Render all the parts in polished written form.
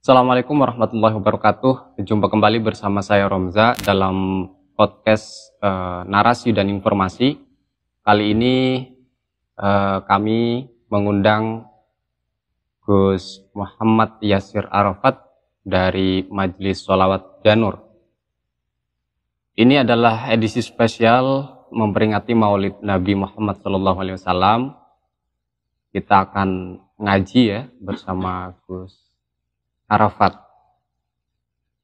Assalamualaikum warahmatullahi wabarakatuh. Jumpa kembali bersama saya Romza dalam podcast Narasi dan Informasi. Kali ini kami mengundang Gus Muhammad Yasir Arafat dari Majelis Sholawat Janur. Ini adalah edisi spesial memperingati Maulid Nabi Muhammad SAW. Kita akan ngaji ya bersama Gus Arafat.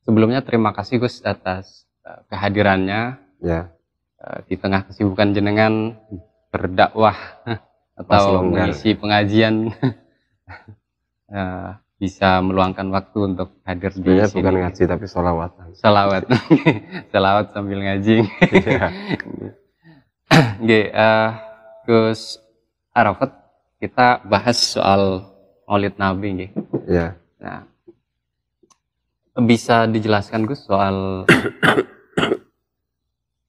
Sebelumnya terima kasih Gus atas kehadirannya ya. Di tengah kesibukan jenengan berdakwah atau mengisi pengajian. Bisa meluangkan waktu untuk hadir di sini. Bukan ngaji tapi sholawatan. Sholawat. Sholawat sambil ngaji. Gus Arafat, kita bahas soal Maulid Nabi. Ya. Nah, bisa dijelaskan Gus soal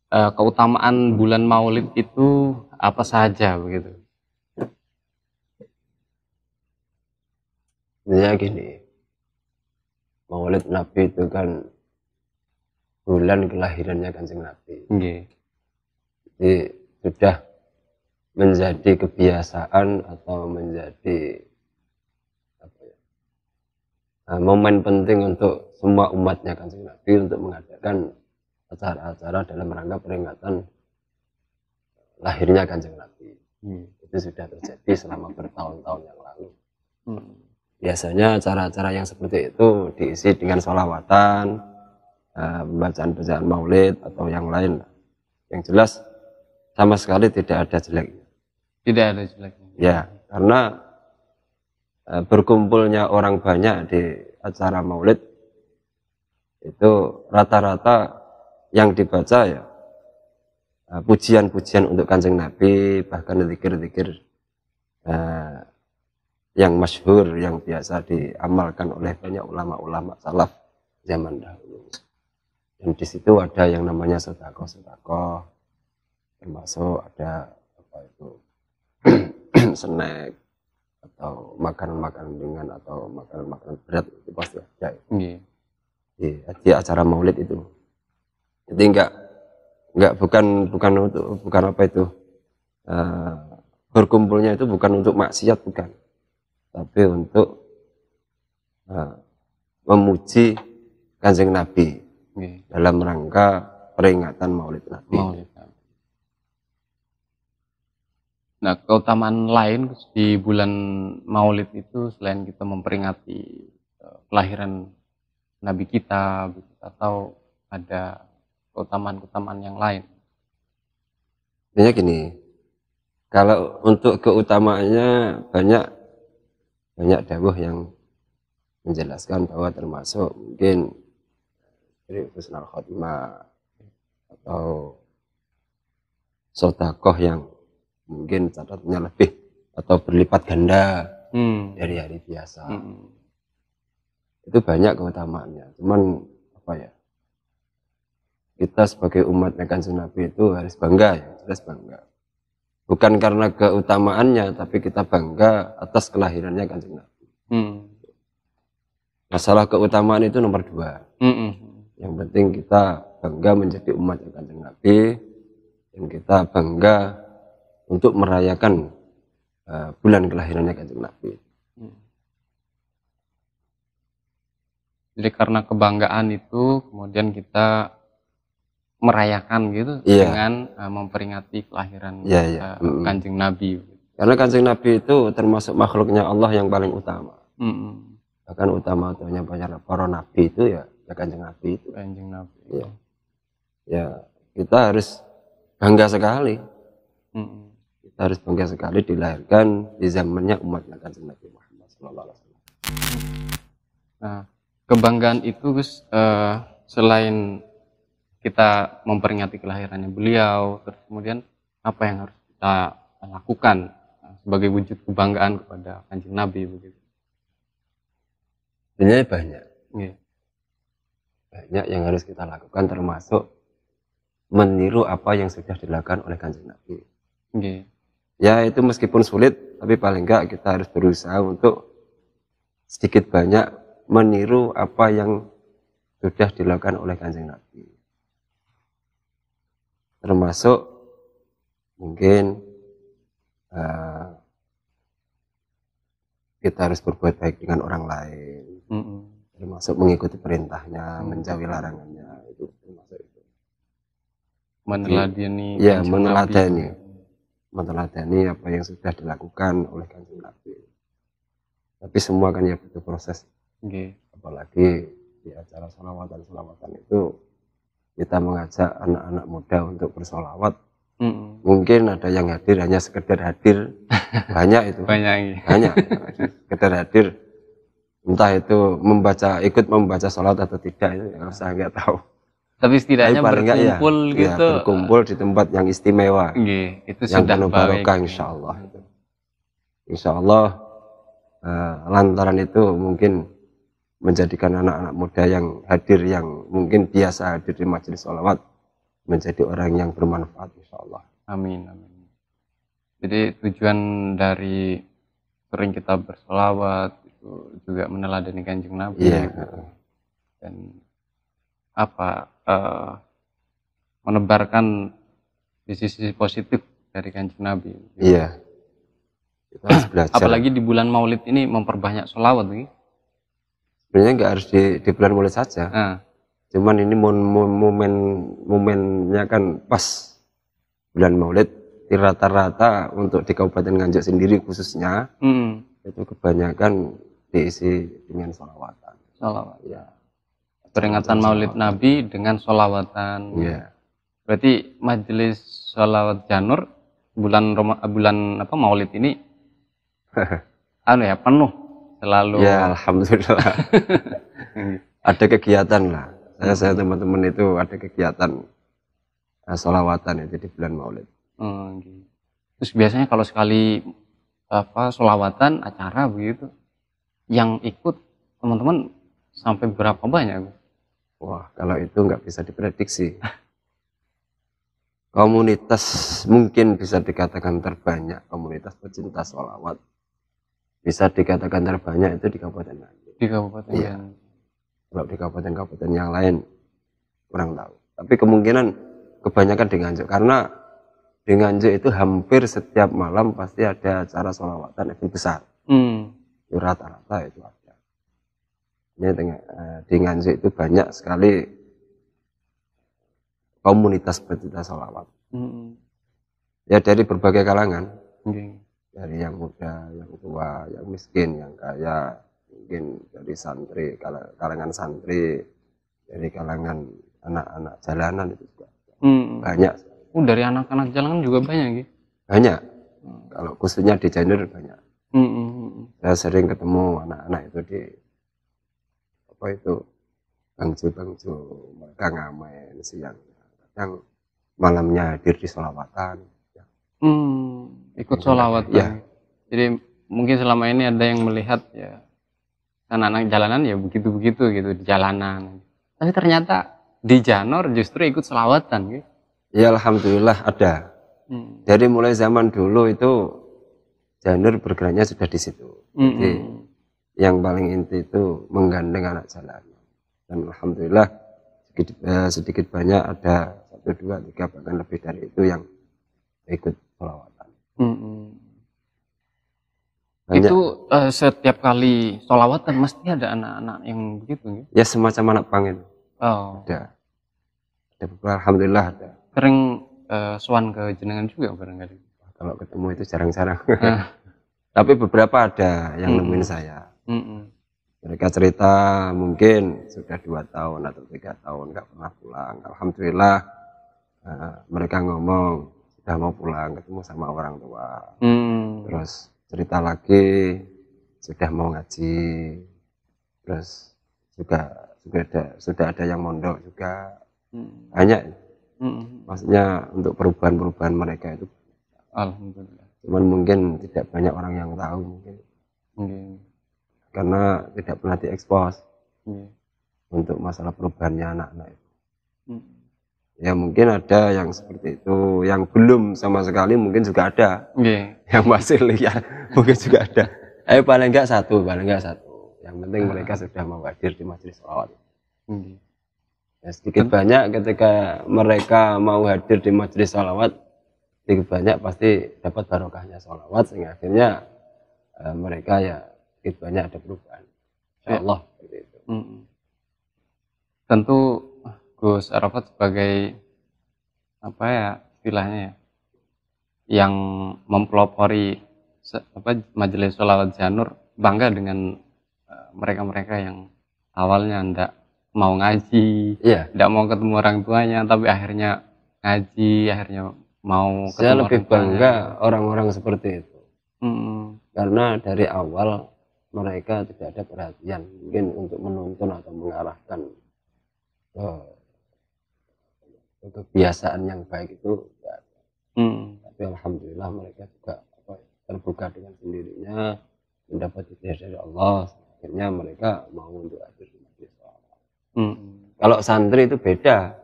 keutamaan bulan Maulid itu apa saja begitu? Ya gini, Maulid Nabi itu kan bulan kelahirannya Kanjeng Nabi. Jadi sudah menjadi kebiasaan atau menjadi momen penting untuk semua umatnya Kanjeng Nabi untuk mengadakan acara-acara dalam rangka peringatan lahirnya Kanjeng Nabi. Itu sudah terjadi selama bertahun-tahun yang lalu. Biasanya acara-acara yang seperti itu diisi dengan sholawatan, bacaan-bacaan maulid atau yang lain. Yang jelas sama sekali tidak ada jeleknya. Tidak ada jeleknya. Ya, karena berkumpulnya orang banyak di acara maulid itu rata-rata yang dibaca ya pujian-pujian untuk Kanjeng Nabi, bahkan zikir-zikir yang masyhur, yang biasa diamalkan oleh banyak ulama-ulama salaf zaman dahulu. Dan di situ ada yang namanya sedekah, termasuk ada snack atau makanan-makanan ringan atau makanan-makanan berat, itu pasti ada. Di acara maulid itu. Jadi bukan apa itu, berkumpulnya itu bukan untuk maksiat, bukan, tapi untuk memuji Kanjeng Nabi dalam rangka peringatan Maulid Nabi. Nah, keutamaan lain di bulan Maulid itu selain kita memperingati kelahiran Nabi kita, atau ada keutamaan-keutamaan yang lain? Intinya gini, kalau untuk keutamaannya banyak dawuh yang menjelaskan bahwa termasuk mungkin husnul khotimah atau sedekah yang mungkin catatannya lebih atau berlipat ganda dari hari biasa. Itu banyak keutamaannya. Cuman kita sebagai umatnya Kanjeng Nabi itu harus bangga, ya, jelas bangga. Bukan karena keutamaannya, tapi kita bangga atas kelahirannya Kanjeng Nabi. Masalah keutamaan itu nomor 2. Yang penting kita bangga menjadi umat Kanjeng Nabi, dan kita bangga untuk merayakan bulan kelahirannya Kanjeng Nabi. Jadi karena kebanggaan itu kemudian kita merayakan gitu dengan memperingati kelahiran Kanjeng Nabi. Karena Kanjeng Nabi itu termasuk makhluknya Allah yang paling utama. Bahkan utama-utamanya para nabi itu ya Kanjeng Nabi itu. Kanjeng Nabi. Ya, kita harus bangga sekali. Kita harus bangga sekali dilahirkan di zamannya umatnya Kanjeng Nabi Muhammad SAW. Nah, kebanggaan itu Gus, selain kita memperingati kelahirannya beliau, terus kemudian apa yang harus kita lakukan sebagai wujud kebanggaan kepada Kanjeng Nabi begitu? Sebenarnya banyak yang harus kita lakukan, termasuk meniru apa yang sudah dilakukan oleh Kanjeng Nabi. Ya itu meskipun sulit, tapi paling enggak kita harus berusaha untuk sedikit banyak meniru apa yang sudah dilakukan oleh Kanjeng Nabi. Termasuk mungkin kita harus berbuat baik dengan orang lain, termasuk mengikuti perintahnya, menjauhi larangannya, itu termasuk itu. Meneladani, ya meneladani apa yang sudah dilakukan oleh Kanjeng Nabi. Tapi semua kan ya butuh proses. Apalagi di acara sholawatan itu kita mengajak anak-anak muda untuk bersolawat. Mungkin ada yang hadir hanya sekedar hadir, banyak itu. Banyak sekedar hadir. Entah itu ikut membaca sholawat atau tidak, itu saya nggak tahu. Tapi setidaknya berkumpul gitu. Ya, berkumpul di tempat yang istimewa. Itu yang sudah penuh barokah, insya Allah. Lantaran itu mungkin menjadikan anak-anak muda yang hadir, yang mungkin biasa hadir di majelis sholawat, menjadi orang yang bermanfaat, insya Allah. Amin. Jadi tujuan dari sering kita bersolawat itu juga meneladani Kanjeng Nabi. Dan menebarkan sisi positif dari Kanjeng Nabi. Iya. Kita harus belajar. Apalagi di bulan Maulid ini memperbanyak sholawat nih. Sebenarnya nggak harus di bulan Maulid saja. Cuman ini momennya kan pas bulan Maulid. Di rata-rata untuk di Kabupaten Nganjuk sendiri khususnya itu kebanyakan diisi dengan sholawatan. Ya. Peringatan Maulid Nabi dengan sholawatan. Ya. Berarti majelis sholawat Janur bulan Maulid ini penuh selalu. Ya, alhamdulillah. Ada kegiatan lah. Saya teman-teman itu ada kegiatan sholawatan itu di bulan Maulid. Terus biasanya kalau sekali sholawatan acara begitu, yang ikut teman-teman sampai berapa banyak? Wah, kalau itu nggak bisa diprediksi. Komunitas mungkin bisa dikatakan terbanyak, komunitas pecinta sholawat bisa dikatakan terbanyak itu di Kabupaten Nganjuk. Di Kabupaten. Iya. Kalau di kabupaten-kabupaten yang lain kurang tahu. Tapi kemungkinan kebanyakan di Nganjuk, karena di Nganjuk itu hampir setiap malam pasti ada acara sholawatan event besar. Itu rata-rata itu ada. Ini di Nganjuk itu banyak sekali komunitas pecinta sholawat. Ya dari berbagai kalangan. Dari yang muda, yang tua, yang miskin, yang kaya, mungkin dari santri, kalangan santri, dari kalangan anak-anak jalanan itu juga banyak. Dari anak-anak jalanan juga banyak gitu? Banyak. Kalau khususnya di Janur banyak. Saya sering ketemu anak-anak itu di bangju mereka ngamen siang, kadang malamnya hadir di sholawatan. Ikut sholawat ya. Jadi mungkin selama ini ada yang melihat ya anak-anak jalanan ya begitu-begitu gitu di jalanan. Tapi ternyata di Janur justru ikut sholawatan gitu. Ya alhamdulillah ada. Dari mulai zaman dulu itu Janur bergeraknya sudah di situ. Jadi yang paling inti itu menggandeng anak jalanan. Dan alhamdulillah sedikit banyak ada 1, 2, 3 bahkan lebih dari itu yang ikut sholawatan. Itu setiap kali sholawatan mesti ada anak-anak yang begitu gitu? Ya semacam anak pang itu. Ada beberapa, alhamdulillah ada. Sering sowan ke jenengan juga barangkali? Kalau ketemu itu jarang-jarang. Tapi beberapa ada yang nemuin saya. Mereka cerita mungkin sudah 2 tahun atau 3 tahun nggak pernah pulang. Alhamdulillah mereka ngomong sudah mau pulang ketemu sama orang tua. Terus cerita lagi sudah mau ngaji. Terus sudah ada yang mondok juga. Banyak. Maksudnya untuk perubahan-perubahan mereka itu. Alhamdulillah. Cuman mungkin tidak banyak orang yang tahu mungkin. Karena tidak pernah diekspos untuk masalah perubahannya anak-anak itu. Ya mungkin ada yang seperti itu, yang belum sama sekali mungkin juga ada. Yang masih lihat mungkin juga ada. Paling enggak satu yang Yang penting mereka sudah mau hadir di majelis sholawat. Ya, sedikit Betul. banyak ketika mereka mau hadir di majelis sholawat, sedikit banyak pasti dapat barokahnya sholawat, sehingga akhirnya mereka ya sedikit banyak ada perubahan. Insya Allah seperti itu. Tentu Gus Arafat sebagai apa ya istilahnya ya, yang mempelopori majelis sholawat Janur, bangga dengan mereka-mereka yang awalnya ndak mau ngaji, ndak mau ketemu orang tuanya, tapi akhirnya ngaji, akhirnya mau ketemu. Saya lebih bangga orang-orang seperti itu. Karena dari awal mereka tidak ada perhatian mungkin untuk menuntun atau mengarahkan kebiasaan yang baik itu. Tapi alhamdulillah mereka juga terbuka dengan sendirinya, mendapat hidayah dari Allah, akhirnya mereka mau untuk hadir di majelis sholawat. Kalau santri itu beda.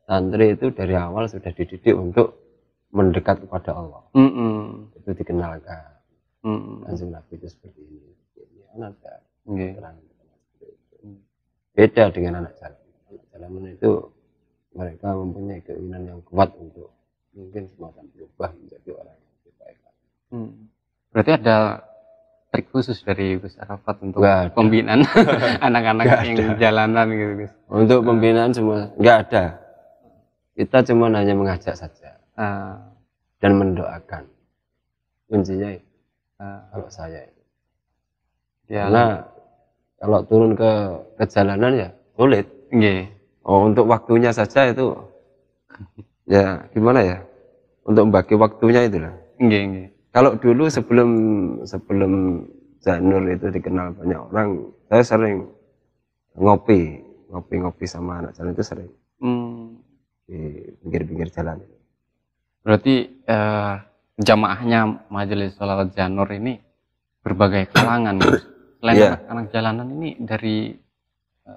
Santri itu dari awal sudah dididik untuk mendekat kepada Allah. Itu dikenalkan. Kanjeng Nabi itu seperti ini. Ada beda dengan anak jalan. Anak jalanan itu mereka mempunyai keinginan yang kuat untuk mungkin semacam berubah menjadi orang yang lebih baik. Berarti ada trik khusus dari Gus Arafat untuk pembinaan anak-anak yang jalanan gitu, Gus? Untuk pembinaan semua nggak ada. Kita cuma hanya mengajak saja dan mendoakan. Kuncinya itu. Kalau saya itu. Karena kalau turun ke jalanan ya sulit. Untuk waktunya saja itu ya gimana ya? Untuk membagi waktunya itu lah. Kalau dulu sebelum Janur itu dikenal banyak orang, saya sering ngopi sama anak jalan itu sering di pinggir-pinggir jalan. Berarti jamaahnya majelis sholawat Janur ini berbagai kalangan, selain anak-anak jalanan ini dari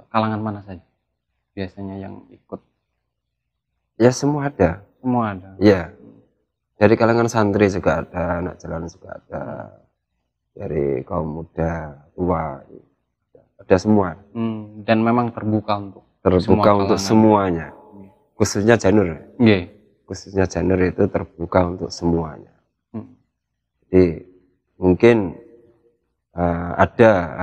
kalangan mana saja biasanya yang ikut? Ya semua ada. Ya. Dari kalangan santri juga ada, anak jalan juga ada, dari kaum muda, tua, ada semua. Dan memang terbuka untuk semuanya, khususnya Janur. Khususnya Janur itu terbuka untuk semuanya. Jadi mungkin ada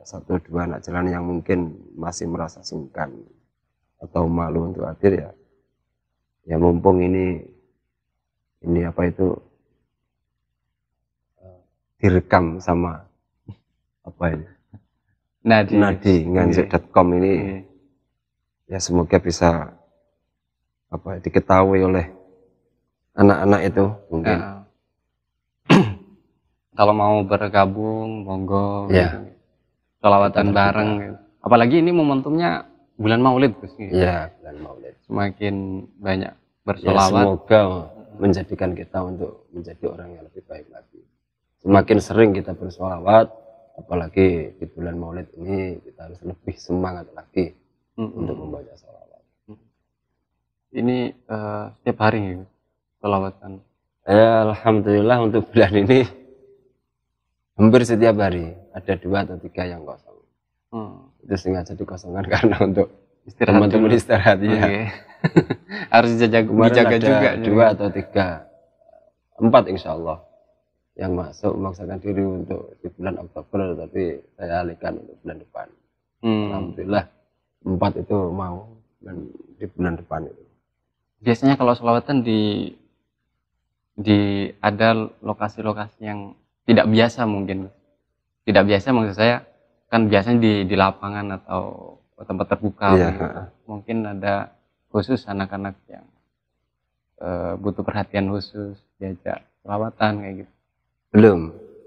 satu dua anak jalan yang mungkin masih merasa sungkan atau malu untuk hadir ya mumpung ini apa itu direkam sama apa ini Nadi nganjuk.com ini ya semoga bisa diketahui oleh anak-anak itu mungkin. Kalau mau bergabung monggo sholawatan bareng gitu. Apalagi ini momentumnya bulan Maulid, Gus. Iya, bulan Maulid. Semakin banyak bersolawat. Semoga menjadikan kita untuk menjadi orang yang lebih baik lagi. Semakin sering kita bersolawat, apalagi di bulan Maulid ini kita harus lebih semangat lagi untuk membaca sholawat. Ini setiap hari sholawatan? Alhamdulillah untuk bulan ini hampir setiap hari ada 2 atau 3 yang kosong. Itu sengaja dikosongkan karena untuk teman-teman istirahat ya. Harus dijaga juga. 2 atau 3, 4 insya Allah yang memaksakan diri untuk di bulan Oktober, tapi saya alihkan untuk bulan depan. Alhamdulillah 4 itu mau dan di bulan depan itu. Biasanya kalau sholawatan di ada lokasi-lokasi yang tidak biasa mungkin. Tidak biasa maksud saya kan biasanya di lapangan atau tempat terbuka. Mungkin ada khusus anak-anak yang butuh perhatian khusus diajak sholawatan kayak gitu.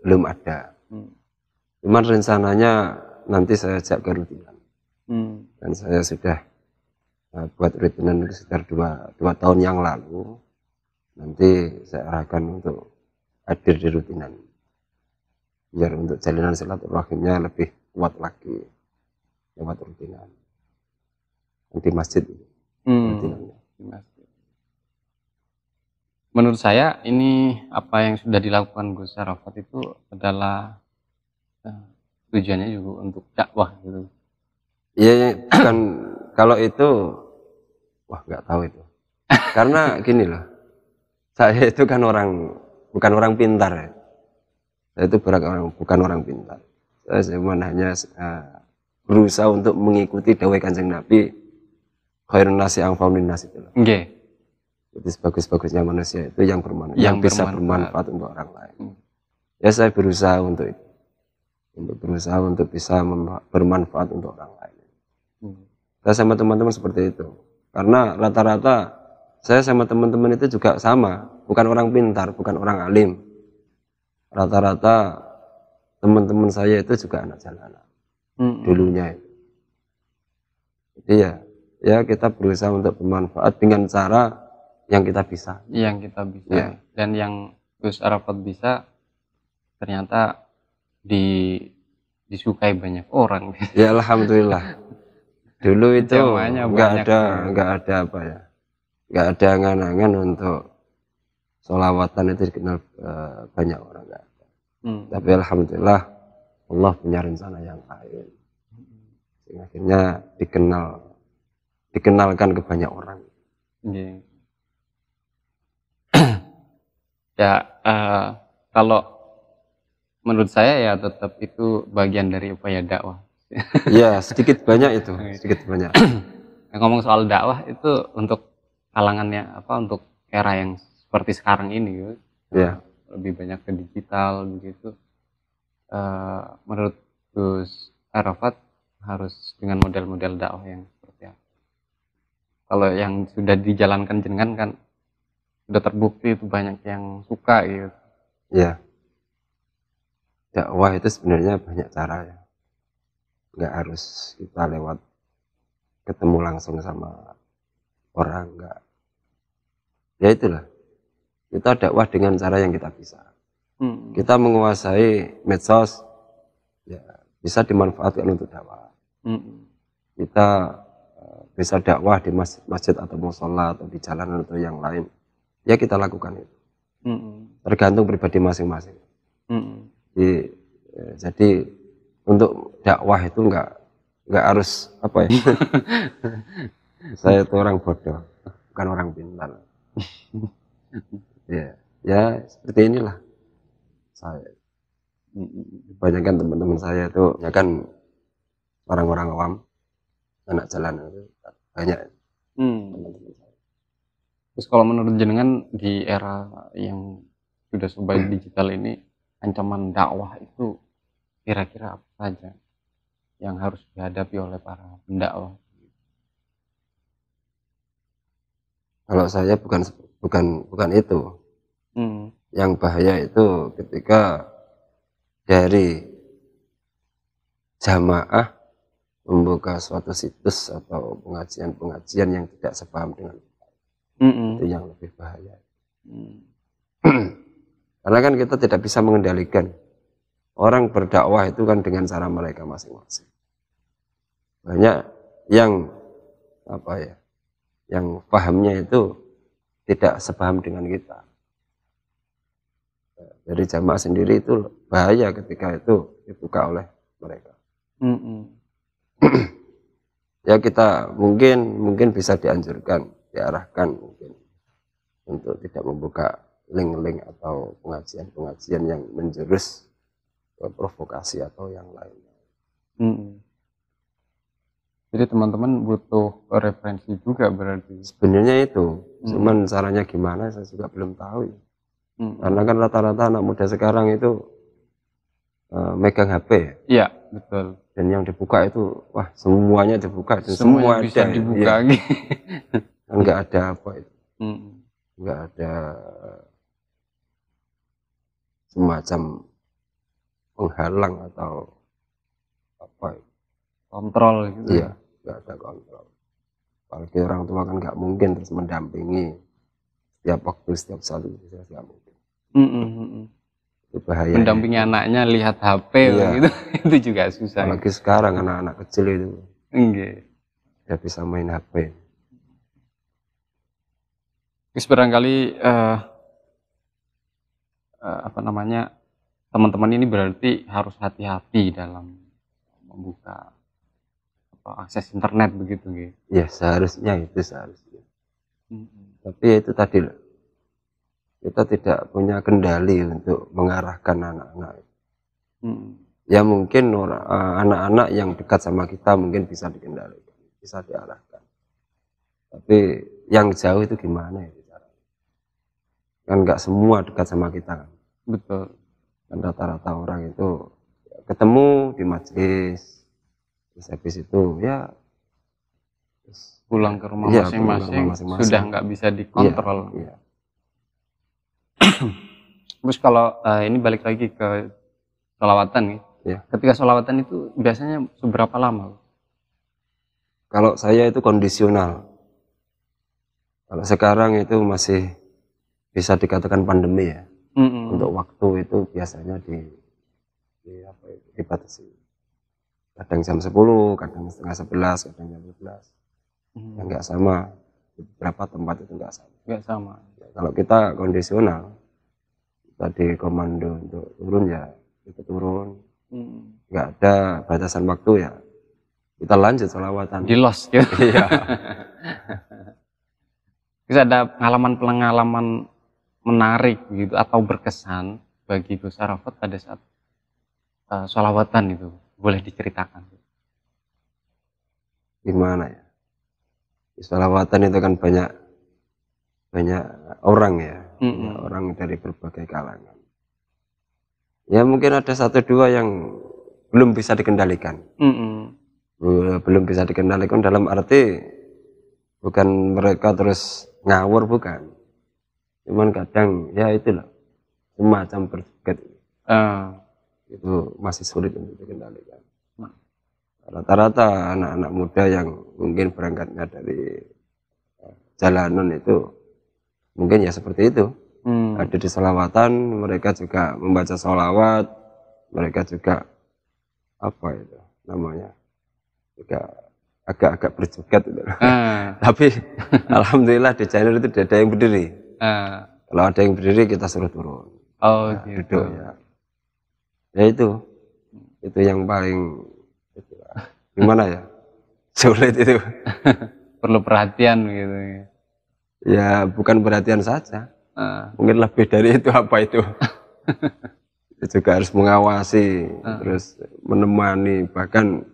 Belum ada. Cuman rencananya nanti saya ajak ke rutinan. Dan saya sudah buat rutinan itu sekitar 2 tahun yang lalu. Nanti saya arahkan untuk hadir di rutinan. Biar untuk jalinan silaturahimnya lebih kuat lagi lewat rutinan di masjid. Di masjid. Menurut saya ini apa yang sudah dilakukan Gus Arafat itu adalah tujuannya juga untuk dakwah gitu. Iya, bukan kalau itu, wah nggak tahu itu. Karena gini loh, saya itu kan bukan orang pintar ya. Saya itu bukan orang pintar. Saya cuma hanya berusaha untuk mengikuti dawai Kanjeng Nabi, khairun nasi anfa'un linnas itu loh. Nggih. Jadi sebagus-bagusnya manusia itu yang bisa bermanfaat untuk orang lain. Ya saya berusaha untuk itu. Berusaha untuk bisa bermanfaat untuk orang lain. Saya sama teman-teman seperti itu. Karena rata-rata saya sama teman-teman itu juga sama, bukan orang pintar, bukan orang alim. Rata-rata teman-teman saya itu juga anak jalanan. Dulunya itu. Jadi ya kita berusaha untuk bermanfaat dengan cara yang kita bisa. Yang kita bisa. Ya. Dan yang Gus Arafat bisa ternyata disukai banyak orang. Ya alhamdulillah. Dulu itu nggak ada apa ya, nggak ada angan-angan untuk sholawatan itu dikenal banyak orang, nggak ada. Tapi alhamdulillah Allah punya rencana yang lain. Akhirnya dikenalkan ke banyak orang. Ya kalau menurut saya ya tetap itu bagian dari upaya dakwah. Ya sedikit banyak itu, sedikit banyak. Ngomong soal dakwah itu untuk kalangannya untuk era yang seperti sekarang ini gitu. Ya. Lebih banyak ke digital begitu. Menurut Gus Arafat harus dengan model-model dakwah yang seperti apa? Kalau yang sudah dijalankan jenengan kan sudah terbukti itu banyak yang suka gitu. Ya. Dakwah itu sebenarnya banyak cara ya. Nggak harus kita lewat ketemu langsung sama orang, nggak. Ya itulah. Kita dakwah dengan cara yang kita bisa. Kita menguasai medsos, ya bisa dimanfaatkan untuk dakwah. Kita bisa dakwah di masjid atau musola atau di jalanan atau yang lain. Ya kita lakukan itu. Tergantung pribadi masing-masing. Jadi untuk dakwah itu nggak harus apa ya. Saya itu orang bodoh, bukan orang pintar. Ya seperti inilah saya. Kebanyakan teman-teman saya itu ya kan orang-orang awam, anak jalanan itu banyak teman-teman saya. Terus kalau menurut jenengan di era yang sudah serba digital ini, ancaman dakwah itu kira-kira apa saja yang harus dihadapi oleh para pendakwah? Kalau saya bukan itu. Yang bahaya itu ketika dari jamaah membuka suatu situs atau pengajian yang tidak sepaham dengan itu yang lebih bahaya. Karena kan kita tidak bisa mengendalikan. Orang berdakwah itu kan dengan cara mereka masing-masing. Banyak yang yang pahamnya itu tidak sepaham dengan kita. Dari jamaah sendiri itu bahaya ketika itu dibuka oleh mereka. Ya kita mungkin bisa dianjurkan, diarahkan mungkin untuk tidak membuka link-link atau pengajian yang menjurus provokasi atau yang lainnya. Jadi teman-teman butuh referensi juga berarti. Sebenarnya itu, cuman caranya gimana saya juga belum tahu. Karena kan rata-rata anak muda sekarang itu megang HP. Iya, betul. Dan yang dibuka itu, wah semuanya dibuka. Dan semua bisa ada, dibuka. Ya. Enggak ada apa itu. Enggak ada semacam penghalang atau apa itu. Kontrol gitu. Iya, enggak ada kontrol. Apalagi orang tua kan enggak mungkin terus mendampingi setiap waktu, setiap saat itu enggak mungkin. Itu bahaya. Mendampingi anaknya lihat HP gitu, itu juga susah. Apalagi sekarang anak-anak kecil itu. Dia bisa main HP. Terus barangkali teman-teman ini berarti harus hati-hati dalam membuka akses internet begitu gitu. Ya seharusnya itu seharusnya. Tapi ya itu tadi loh, kita tidak punya kendali untuk mengarahkan anak-anak. Ya mungkin anak-anak yang dekat sama kita mungkin bisa dikendalikan, bisa diarahkan. Tapi yang jauh itu gimana ya bicara? Kan nggak semua dekat sama kita kan. Betul. Dan rata-rata orang itu ketemu di majelis, terus habis itu ya pulang ke rumah iya, masing-masing sudah nggak bisa dikontrol. Iya. Terus kalau ini balik lagi ke sholawatan nih. Ya. Ketika sholawatan itu biasanya seberapa lama? Kalau saya itu kondisional. Kalau sekarang itu masih bisa dikatakan pandemi ya. Untuk waktu itu biasanya dibatasi. Kadang jam 10, kadang setengah 11, kadang jam 12. Ya nggak sama. Di beberapa tempat itu nggak sama. Nggak sama. Ya, kalau kita kondisional, kita di komando untuk turun ya kita turun. Nggak ada batasan waktu ya kita lanjut sholawatan. Di los gitu. Iya. Bisa ada pengalaman menarik gitu atau berkesan bagi Gus Arafat pada saat sholawatan itu, boleh diceritakan? Gimana ya? Sholawatan itu kan banyak orang ya, orang dari berbagai kalangan. Ya mungkin ada satu dua yang belum bisa dikendalikan. Belum bisa dikendalikan dalam arti bukan mereka terus ngawur, bukan. Cuman kadang ya itu loh, semacam berjoget. Itu masih sulit untuk dikendalikan. Rata-rata anak-anak muda yang mungkin berangkatnya dari jalanan itu mungkin ya seperti itu. Ada di sholawatan, mereka juga membaca sholawat, mereka juga apa itu namanya, juga agak-agak berjoget gitu. Tapi alhamdulillah di channel itu tidak ada yang berdiri. Kalau ada yang berdiri kita suruh turun. Oh gitu. Duduk ya. Ya itu yang paling gimana ya, sulit itu. Perlu perhatian gitu. Ya bukan perhatian saja. Mungkin lebih dari itu apa itu. Juga harus mengawasi, terus menemani, bahkan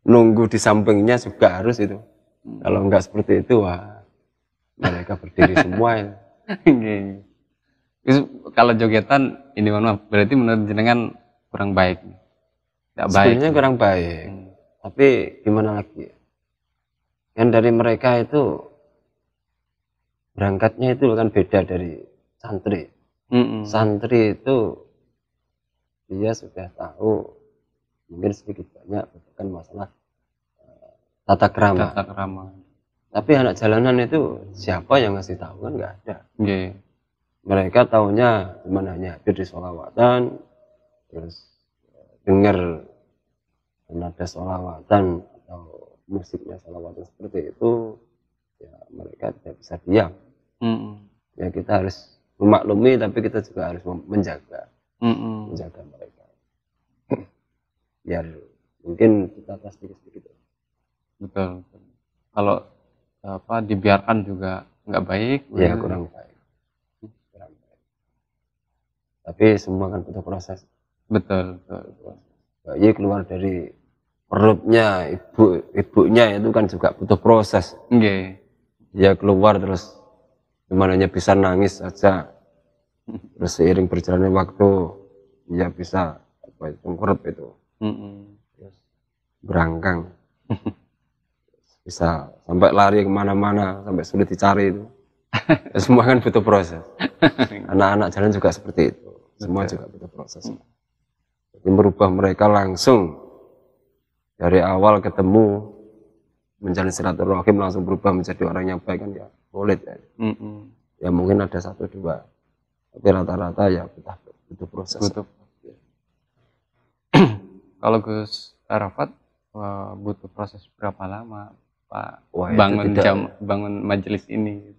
nunggu di sampingnya juga harus itu. Kalau enggak seperti itu, wah mereka berdiri semua ya. Kalau jogetan ini berarti menurut jenengan kurang baik. Sebenarnya kurang baik. Tapi gimana lagi? Yang dari mereka itu berangkatnya itu kan beda dari santri. Santri itu dia sudah tahu mungkin sedikit banyak bukan masalah tata krama. Tapi anak jalanan itu siapa yang ngasih tahu, kan nggak ada. Mereka tahunya cuma hanya hadir di sholawatan, terus dengar nada sholawatan atau musiknya sholawatan seperti itu, ya mereka tidak bisa diam. Ya kita harus memaklumi, tapi kita juga harus menjaga mereka. Biar mungkin kita tes sedikit-sedikit. Betul. Kalau dibiarkan juga nggak baik. Ya kurang baik. Tapi semua kan butuh proses. Betul. Bayi keluar dari perutnya ibunya itu kan juga butuh proses. Dia keluar terus gimana bisa nangis saja, terus seiring berjalannya waktu dia bisa tengkurap itu, terus berangkang, bisa sampai lari kemana-mana sampai sulit dicari itu. Semua kan butuh proses. Anak-anak jalan juga seperti itu, semua juga butuh proses. Jadi merubah mereka langsung dari awal ketemu menjalin silaturahim langsung berubah menjadi orang yang baik kan ya sulit ya. Ya mungkin ada satu dua, tapi rata-rata ya butuh proses. Kalau Gus Arafat butuh proses berapa lama Pak bangun majelis ini?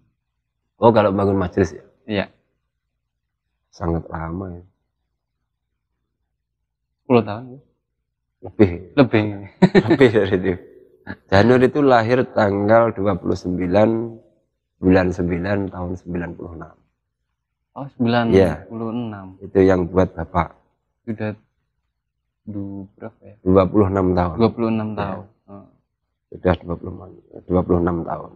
Oh kalau bangun majelis ya? Iya. Sangat lama ya. 10 tahun ya? Lebih. Lebih dari itu. Janur itu lahir tanggal 29 bulan 9 tahun 96. Oh, 96. Iya. Itu yang buat Bapak. Sudah berapa ya? 26 tahun. 26 tahun. Ya. Sudah 26 tahun.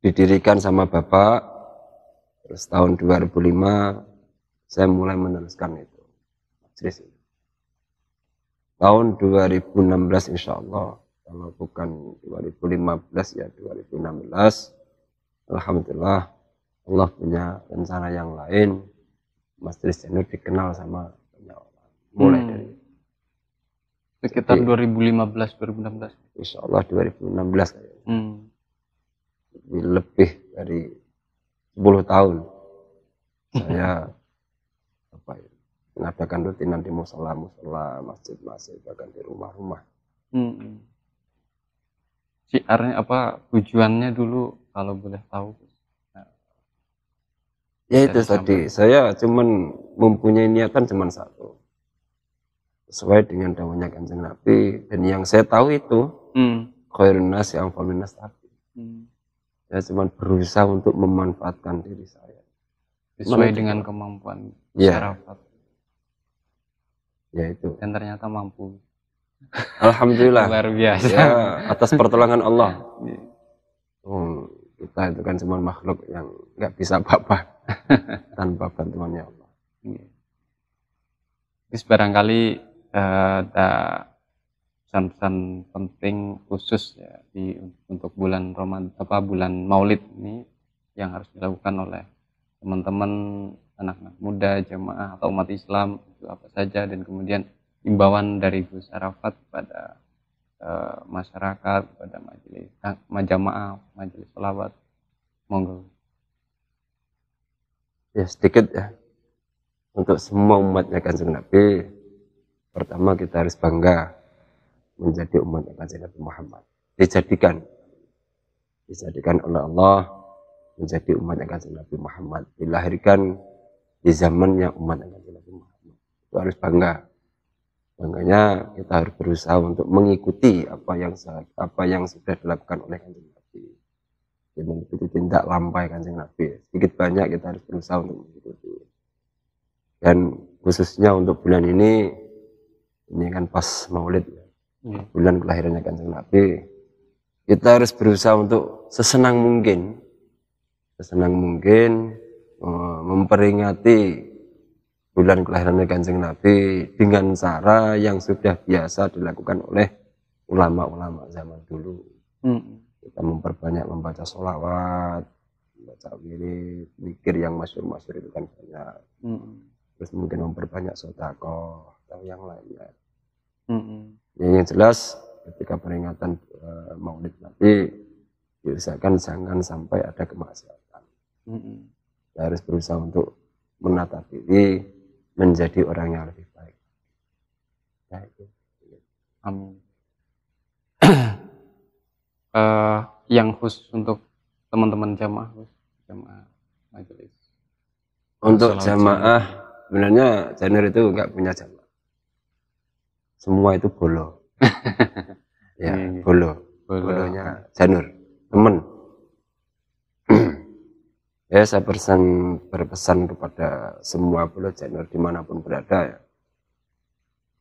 Didirikan sama Bapak, terus tahun 2005 saya mulai meneruskan itu. Majelis itu. Tahun 2016 insya Allah, kalau bukan 2015 ya 2016, alhamdulillah Allah punya rencana yang lain. Majelis Janur dikenal sama banyak orang. Mulai dari sekitar 2015-2016. Insya Allah 2016 kayaknya. Lebih dari 10 tahun saya mengadakan rutinan di musola, masjid, bahkan di rumah-rumah. Siarnya apa, tujuannya dulu kalau boleh tahu? Ya itu tadi, saya cuman mempunyai niatan cuman satu, sesuai dengan dawuhnya Kanjeng Nabi, dan yang saya tahu itu khairun nasi anfa'un nas tadi. Saya cuman berusaha untuk memanfaatkan diri saya sesuai dengan kemampuan syarafat. Ya itu. Dan ternyata mampu. Alhamdulillah. Luar biasa. Ya, atas pertolongan Allah. Kita itu kan cuma makhluk yang nggak bisa apa-apa tanpa bantuannya Allah. Terus barangkali ada pesan-pesan penting khusus ya untuk bulan bulan Maulid ini yang harus dilakukan oleh teman-teman anak-anak muda, jamaah atau umat Islam itu apa saja, dan kemudian imbauan dari Gus Arafat kepada masyarakat, kepada majelis jamaah, majelis sholawat, monggo. Ya sedikit ya, untuk semua umatnya Kanjeng Nabi, pertama kita harus bangga menjadi umatnya Kanjeng Nabi Muhammad, dijadikan oleh Allah menjadi umatnya Kanjeng Nabi Muhammad, dilahirkan di zamannya umatnya Kanjeng Nabi Muhammad. Itu harus bangga. Banganya kita harus berusaha untuk mengikuti apa yang sudah dilakukan oleh Kanjeng Nabi. Mengikuti tindak lampai Kanjeng Nabi. Sedikit banyak kita harus berusaha untuk mengikuti. Dan khususnya untuk bulan ini kan pas Maulid ya. Bulan kelahirannya Kanjeng Nabi. Kita harus berusaha untuk sesenang mungkin memperingati bulan kelahiran Kanjeng Nabi dengan cara yang sudah biasa dilakukan oleh ulama-ulama zaman dulu. Kita memperbanyak membaca sholawat, membaca wirid, zikir yang masyhur-masyhur itu kan banyak. Terus mungkin memperbanyak sedekah atau yang lainnya. Yang jelas ketika peringatan Maulid Nabi diusahakan jangan sampai ada kemaksiatan. Kita harus berusaha untuk menata diri menjadi orang yang lebih baik. Ya, itu. Amin. Yang khusus untuk teman-teman jamaah majelis. Untuk jamaah, sebenarnya Janur itu enggak punya jamaah. Semua itu bolo. Ya, bolonya Janur, teman. Ya, saya berpesan kepada semua bolo Janur dimanapun berada ya,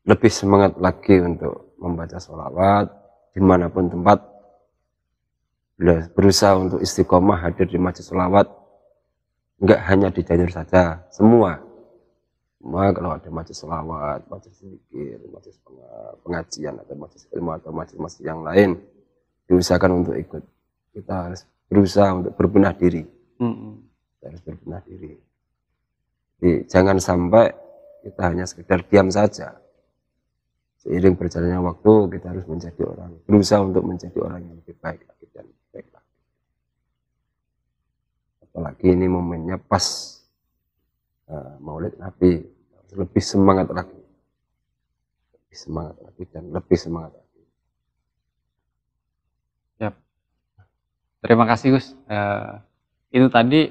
lebih semangat lagi untuk membaca sholawat dimanapun tempat, berusaha untuk istiqomah hadir di majelis sholawat, enggak hanya di Janur saja, semua kalau ada majelis sholawat, majelis zikir, majelis pengajian atau majelis ilmu atau majelis yang lain, diusahakan untuk ikut. Kita harus berusaha untuk berbenah diri. Harus berbenah diri. Jadi, jangan sampai kita hanya sekedar diam saja. Seiring berjalannya waktu kita harus berusaha untuk menjadi orang yang lebih baik lagi dan baik lagi. Apalagi ini momennya pas Maulid Nabi, lebih semangat lagi dan lebih semangat lagi. Yap. Terima kasih Gus. Itu tadi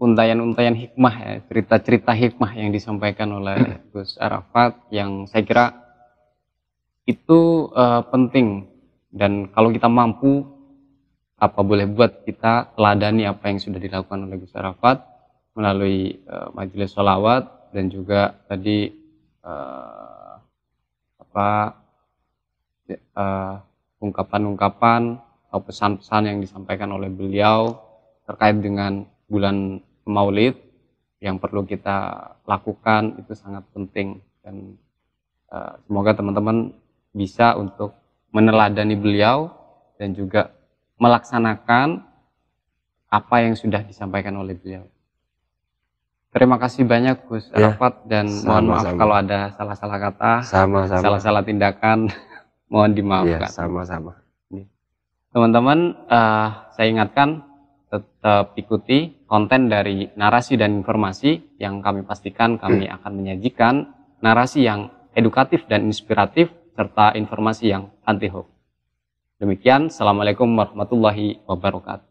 untayan-untayan hikmah ya, cerita-cerita hikmah yang disampaikan oleh Gus Arafat yang saya kira itu penting, dan kalau kita mampu apa boleh buat, kita teladani apa yang sudah dilakukan oleh Gus Arafat melalui majelis sholawat dan juga tadi ungkapan-ungkapan atau pesan-pesan yang disampaikan oleh beliau terkait dengan bulan Maulid yang perlu kita lakukan. Itu sangat penting, dan semoga teman-teman bisa untuk meneladani beliau dan juga melaksanakan apa yang sudah disampaikan oleh beliau. Terima kasih banyak Gus Arafat, dan mohon maaf kalau ada salah-salah kata, salah-salah tindakan, mohon dimaafkan. Sama-sama. Teman-teman, saya ingatkan tetap ikuti konten dari Narasi dan Informasi yang kami pastikan kami akan menyajikan narasi yang edukatif dan inspiratif serta informasi yang anti hoax. Demikian, Assalamualaikum warahmatullahi wabarakatuh.